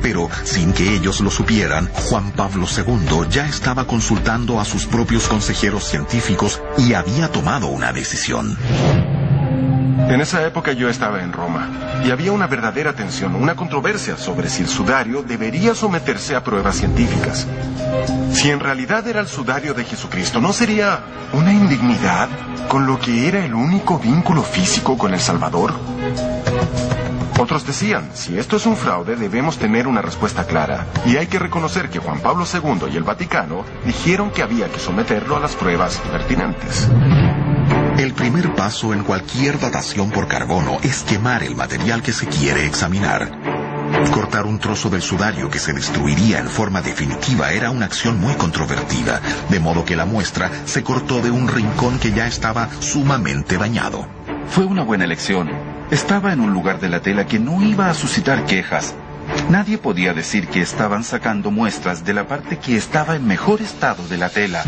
Pero, sin que ellos lo supieran, Juan Pablo II ya estaba consultando a sus propios consejeros científicos y había tomado una decisión. En esa época yo estaba en Roma, y había una verdadera tensión, una controversia sobre si el sudario debería someterse a pruebas científicas. Si en realidad era el sudario de Jesucristo, ¿no sería una indignidad con lo que era el único vínculo físico con el Salvador? Otros decían, si esto es un fraude, debemos tener una respuesta clara. Y hay que reconocer que Juan Pablo II y el Vaticano dijeron que había que someterlo a las pruebas pertinentes. El primer paso en cualquier datación por carbono es quemar el material que se quiere examinar. Cortar un trozo del sudario que se destruiría en forma definitiva era una acción muy controvertida, de modo que la muestra se cortó de un rincón que ya estaba sumamente dañado. Fue una buena elección. Estaba en un lugar de la tela que no iba a suscitar quejas. Nadie podía decir que estaban sacando muestras de la parte que estaba en mejor estado de la tela.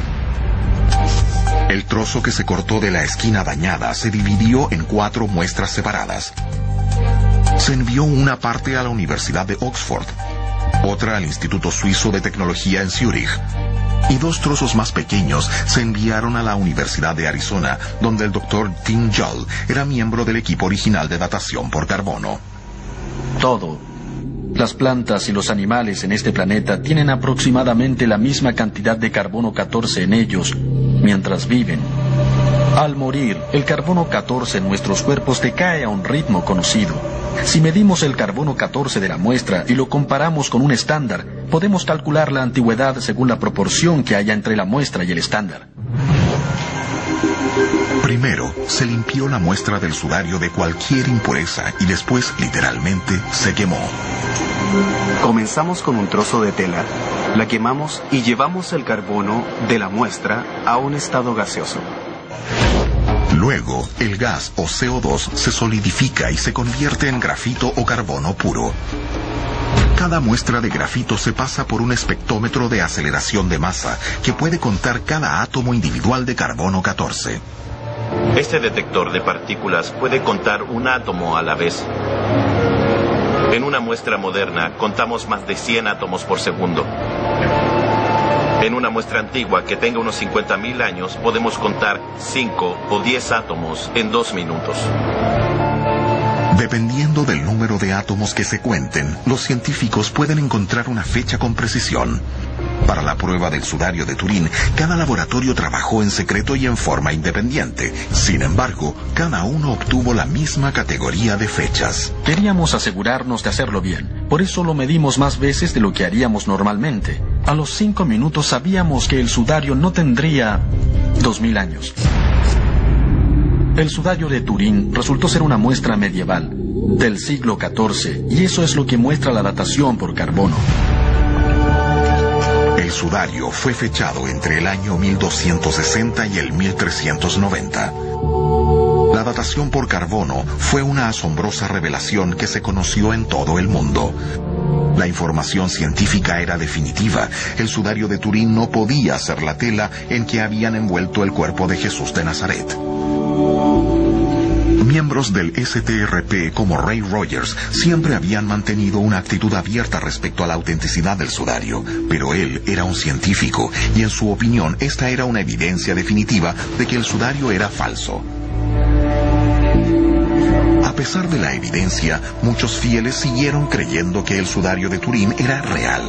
El trozo que se cortó de la esquina dañada se dividió en 4 muestras separadas. Se envió una parte a la Universidad de Oxford, otra al Instituto Suizo de Tecnología en Zúrich, y 2 trozos más pequeños se enviaron a la Universidad de Arizona, donde el Dr. Tim Jull era miembro del equipo original de datación por carbono. Todo. Las plantas y los animales en este planeta tienen aproximadamente la misma cantidad de carbono 14 en ellos mientras viven. Al morir, el carbono 14 en nuestros cuerpos decae a un ritmo conocido. Si medimos el carbono 14 de la muestra y lo comparamos con un estándar, podemos calcular la antigüedad según la proporción que haya entre la muestra y el estándar. Primero, se limpió la muestra del sudario de cualquier impureza y después, literalmente, se quemó. Comenzamos con un trozo de tela, la quemamos y llevamos el carbono de la muestra a un estado gaseoso. Luego, el gas o CO2 se solidifica y se convierte en grafito o carbono puro. Cada muestra de grafito se pasa por un espectrómetro de aceleración de masa que puede contar cada átomo individual de carbono 14. Este detector de partículas puede contar un átomo a la vez. En una muestra moderna contamos más de 100 átomos por segundo. En una muestra antigua que tenga unos 50.000 años podemos contar 5 o 10 átomos en 2 minutos. Dependiendo del número de átomos que se cuenten, los científicos pueden encontrar una fecha con precisión. Para la prueba del sudario de Turín, cada laboratorio trabajó en secreto y en forma independiente. Sin embargo, cada uno obtuvo la misma categoría de fechas. Queríamos asegurarnos de hacerlo bien. Por eso lo medimos más veces de lo que haríamos normalmente. A los 5 minutos sabíamos que el sudario no tendría 2000 años. El sudario de Turín resultó ser una muestra medieval, del siglo XIV, y eso es lo que muestra la datación por carbono. El sudario fue fechado entre el año 1260 y el 1390. La datación por carbono fue una asombrosa revelación que se conoció en todo el mundo. La información científica era definitiva. El sudario de Turín no podía ser la tela en que habían envuelto el cuerpo de Jesús de Nazaret. Miembros del STRP como Ray Rogers siempre habían mantenido una actitud abierta respecto a la autenticidad del sudario, pero él era un científico y en su opinión esta era una evidencia definitiva de que el sudario era falso. A pesar de la evidencia, muchos fieles siguieron creyendo que el sudario de Turín era real,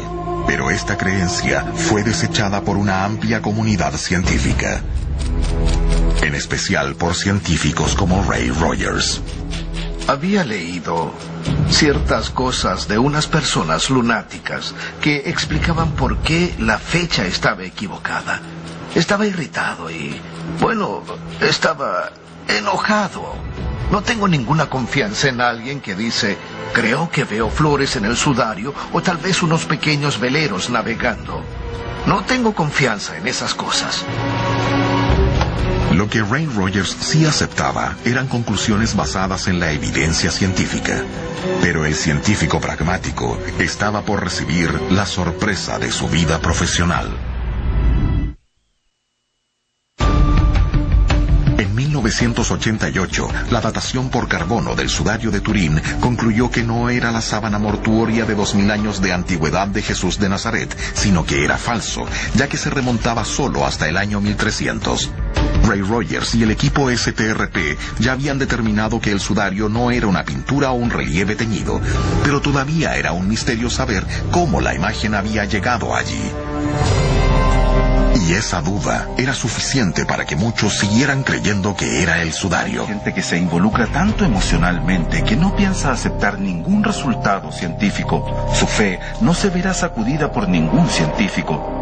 pero esta creencia fue desechada por una amplia comunidad científica, en especial por científicos como Ray Rogers. Había leído ciertas cosas de unas personas lunáticas que explicaban por qué la fecha estaba equivocada. Estaba irritado y, bueno, estaba enojado. No tengo ninguna confianza en alguien que dice, creo que veo flores en el sudario o tal vez unos pequeños veleros navegando. No tengo confianza en esas cosas. Lo que Ray Rogers sí aceptaba eran conclusiones basadas en la evidencia científica. Pero el científico pragmático estaba por recibir la sorpresa de su vida profesional. En 1988, la datación por carbono del sudario de Turín concluyó que no era la sábana mortuoria de 2000 años de antigüedad de Jesús de Nazaret, sino que era falso, ya que se remontaba solo hasta el año 1300. Ray Rogers y el equipo STRP ya habían determinado que el sudario no era una pintura o un relieve teñido, pero todavía era un misterio saber cómo la imagen había llegado allí. Y esa duda era suficiente para que muchos siguieran creyendo que era el sudario. Hay gente que se involucra tanto emocionalmente que no piensa aceptar ningún resultado científico. Su fe no se verá sacudida por ningún científico.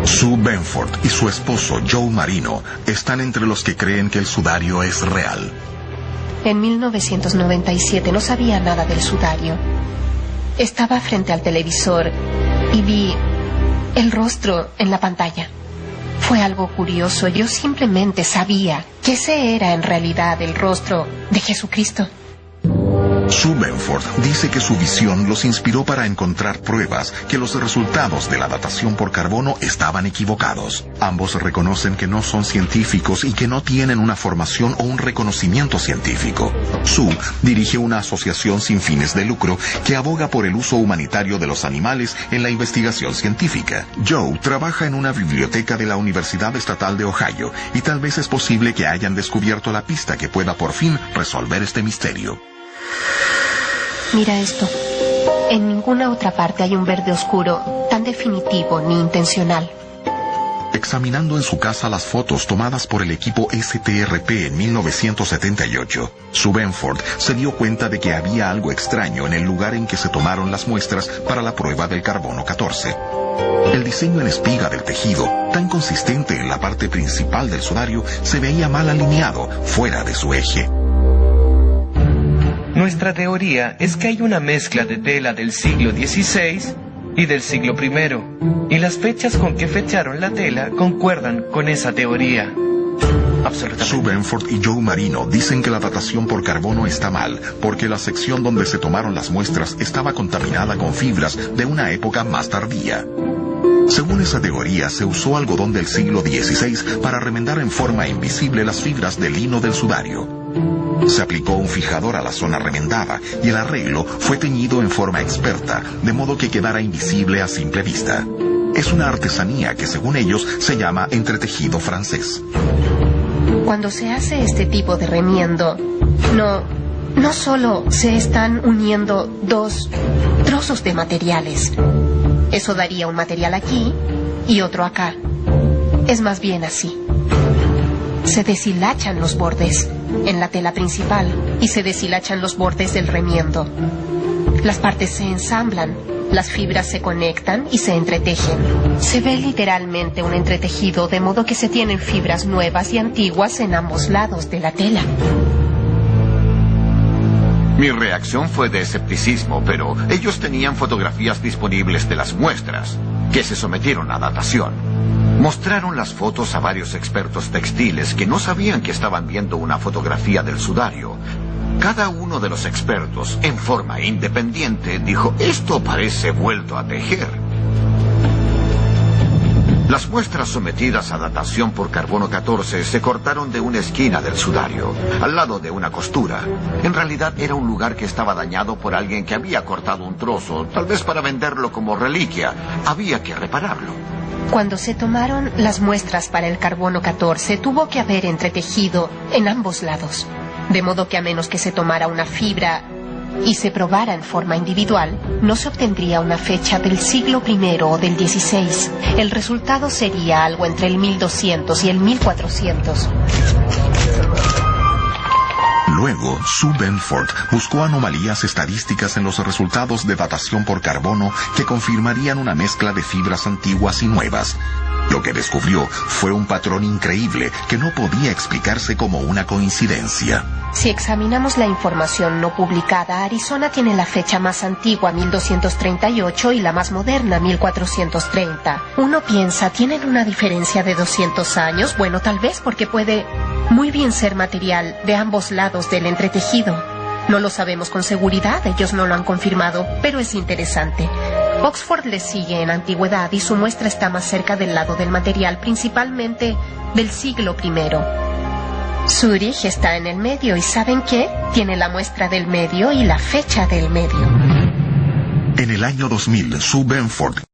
Sue Benford y su esposo Joe Marino están entre los que creen que el sudario es real. En 1997 no sabía nada del sudario. Estaba frente al televisor y vi el rostro en la pantalla. Fue algo curioso. Yo simplemente sabía que ese era en realidad el rostro de Jesucristo. Sue Benford dice que su visión los inspiró para encontrar pruebas que los resultados de la datación por carbono estaban equivocados. Ambos reconocen que no son científicos y que no tienen una formación o un reconocimiento científico. Sue dirige una asociación sin fines de lucro que aboga por el uso humanitario de los animales en la investigación científica. Joe trabaja en una biblioteca de la Universidad Estatal de Ohio y tal vez es posible que hayan descubierto la pista que pueda por fin resolver este misterio. Mira esto. En ninguna otra parte hay un verde oscuro tan definitivo ni intencional. Examinando en su casa las fotos tomadas por el equipo STRP en 1978, Sue Benford se dio cuenta de que había algo extraño en el lugar en que se tomaron las muestras para la prueba del carbono 14. El diseño en espiga del tejido, tan consistente en la parte principal del sudario, se veía mal alineado, fuera de su eje. Nuestra teoría es que hay una mezcla de tela del siglo XVI y del siglo I, y las fechas con que fecharon la tela concuerdan con esa teoría. Absolutamente. Sue Benford y Joe Marino dicen que la datación por carbono está mal, porque la sección donde se tomaron las muestras estaba contaminada con fibras de una época más tardía. Según esa teoría, se usó algodón del siglo XVI para remendar en forma invisible las fibras de lino del sudario. Se aplicó un fijador a la zona remendada y el arreglo fue teñido en forma experta, de modo que quedara invisible a simple vista. Es una artesanía que, según ellos, se llama entretejido francés. Cuando se hace este tipo de remiendo, no solo se están uniendo dos trozos de materiales. Eso daría un material aquí y otro acá. Es más bien así. Se deshilachan los bordes en la tela principal y se deshilachan los bordes del remiendo. Las partes se ensamblan, las fibras se conectan y se entretejen. Se ve literalmente un entretejido, de modo que se tienen fibras nuevas y antiguas en ambos lados de la tela. Mi reacción fue de escepticismo, pero ellos tenían fotografías disponibles de las muestras, que se sometieron a datación. Mostraron las fotos a varios expertos textiles que no sabían que estaban viendo una fotografía del sudario. Cada uno de los expertos, en forma independiente, dijo: esto parece vuelto a tejer. Las muestras sometidas a datación por carbono 14 se cortaron de una esquina del sudario, al lado de una costura. En realidad era un lugar que estaba dañado por alguien que había cortado un trozo, tal vez para venderlo como reliquia. Había que repararlo. Cuando se tomaron las muestras para el carbono 14, tuvo que haber entretejido en ambos lados. De modo que a menos que se tomara una fibra y se probara en forma individual, no se obtendría una fecha del siglo I o del XVI. El resultado sería algo entre el 1200 y el 1400. Luego, Sue Benford buscó anomalías estadísticas en los resultados de datación por carbono que confirmarían una mezcla de fibras antiguas y nuevas. Lo que descubrió fue un patrón increíble que no podía explicarse como una coincidencia. Si examinamos la información no publicada, Arizona tiene la fecha más antigua, 1238, y la más moderna, 1430. Uno piensa, ¿tienen una diferencia de 200 años? Bueno, tal vez porque puede muy bien ser material de ambos lados del entretejido. No lo sabemos con seguridad, ellos no lo han confirmado, pero es interesante. Oxford le sigue en antigüedad y su muestra está más cerca del lado del material, principalmente del siglo I. Zúrich está en el medio y ¿saben qué? Tiene la muestra del medio y la fecha del medio. En el año 2000, Sue Benford